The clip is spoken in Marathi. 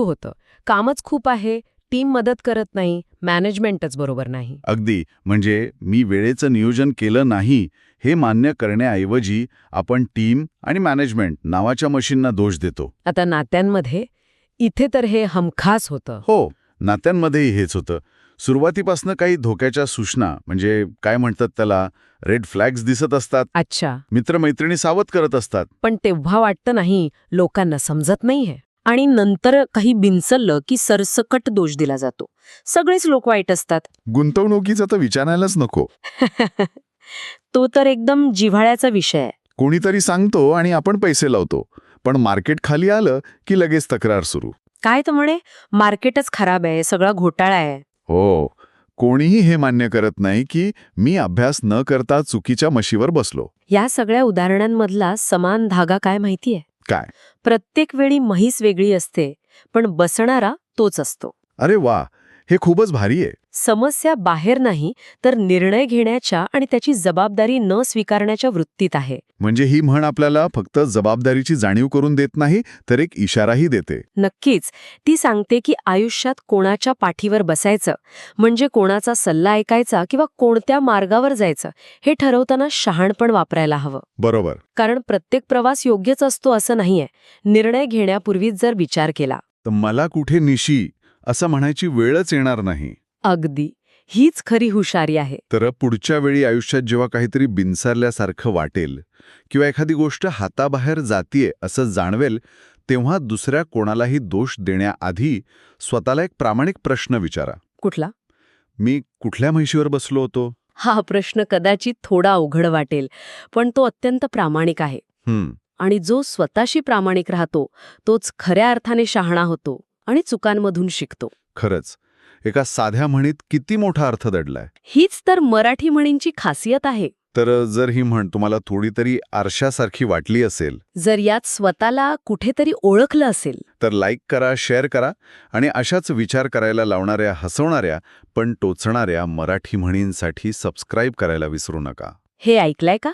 होतं. कामच खूप आहे, टीम मदत करत नाही, मॅनेजमेंटच बरोबर नाही. अगदी. म्हणजे मी वेळेचं नियोजन केलं नाही हे मान्य करण्याऐवजी आपण टीम आणि मॅनेजमेंट नावाच्या मशीनना दोष देतो. आता नात्यांमध्ये इथे तर हे हमखास होतं. हो, नात्यांमध्येही हेच होतं. सुरुवातीपासनं काही धोक्याच्या सूचना, म्हणजे काय म्हणतात त्याला, रेड फ्लॅग्स दिसत असतात. अच्छा, मित्रमैत्रिणी सावध करत असतात. पण तेव्हा वाटतं नाही, लोकांना समजत नाहीये. आणि नंतर काही बिनसललं की सरसकट दोष दिला जातो. सगळेच लोक वाईट असतात. गुंतवणुकीचा तर विचारायलाच नको. तो तर एकदम जिव्हाळ्याचा विषय आहे. कोणीतरी सांगतो आणि आपण पैसे लावतो, पण मार्केट खाली आलं की लगेच तक्रार सुरू. काय तर म्हणे, मार्केटच खराब आहे, सगळा घोटाळा आहे. हो, कोणीही हे मान्य करत नाही की मी अभ्यास न करता चुकीच्या मशीवर बसलो. या सगळ्या उदाहरणांमधला समान धागा काय माहितीये? काय? प्रत्येक वेळी म्हैस वेगळी असते, पण बसणारा तोच असतो. अरे वा, हे खूपच भारी आहे. समस्या बाहेर नाही, तर निर्णय घेण्याच्या आणि त्याची जबाबदारी न स्वीकारण्याच्या वृत्तीत आहे. म्हणजे ही म्हण आपल्याला फक्त जबाबदारीची जाणीव करून देत नाही, तर एक इशाराही देते. नक्कीच. ती सांगते की आयुष्यात कोणाच्या पाठीवर बसायचं, म्हणजे कोणाचा सल्ला ऐकायचा किंवा कोणत्या मार्गावर जायचं, हे ठरवताना शहाणपण वापरायला हवं. बरोबर. कारण प्रत्येक प्रवास योग्यच असतो असं नाहीये. निर्णय घेण्यापूर्वीच जर विचार केला. तर मला कुठे निशी असं म्हणायची वेळच येणार नाही. अगदी. हीच खरी हुशारी आहे. तर पुढच्या वेळी आयुष्यात जेव्हा काहीतरी बिनसारल्यासारखं वाटेल किंवा एखादी गोष्ट हाताबाहेर जातीये असं जाणवेल, तेव्हा दुसऱ्या कोणालाही दोष देण्याआधी स्वतःला एक प्रामाणिक प्रश्न विचारा. कुठला? मी कुठल्या म्हैशीवर बसलो होतो? हा प्रश्न कदाचित थोडा अवघड वाटेल, पण तो अत्यंत प्रामाणिक आहे. आणि जो स्वतःशी प्रामाणिक राहतो, तोच खऱ्या अर्थाने शहाणा होतो आणि चुकांमधून शिकतो. खरंच, एका साध्या म्हणीत किती मोठा अर्थ दडलाय. हीच तर मराठी म्हणींची खासियत आहे. तर जर ही म्हण तुम्हाला थोडी तरी आरशासारखी वाटली असेल, जर यात स्वतःला कुठेतरी ओळखलं असेल, तर लाईक करा, शेअर करा आणि अशाच विचार करायला लावणाऱ्या, हसवणाऱ्या पण टोचणाऱ्या मराठी म्हणींसाठी सबस्क्राईब करायला विसरू नका. हे ऐकलंय का?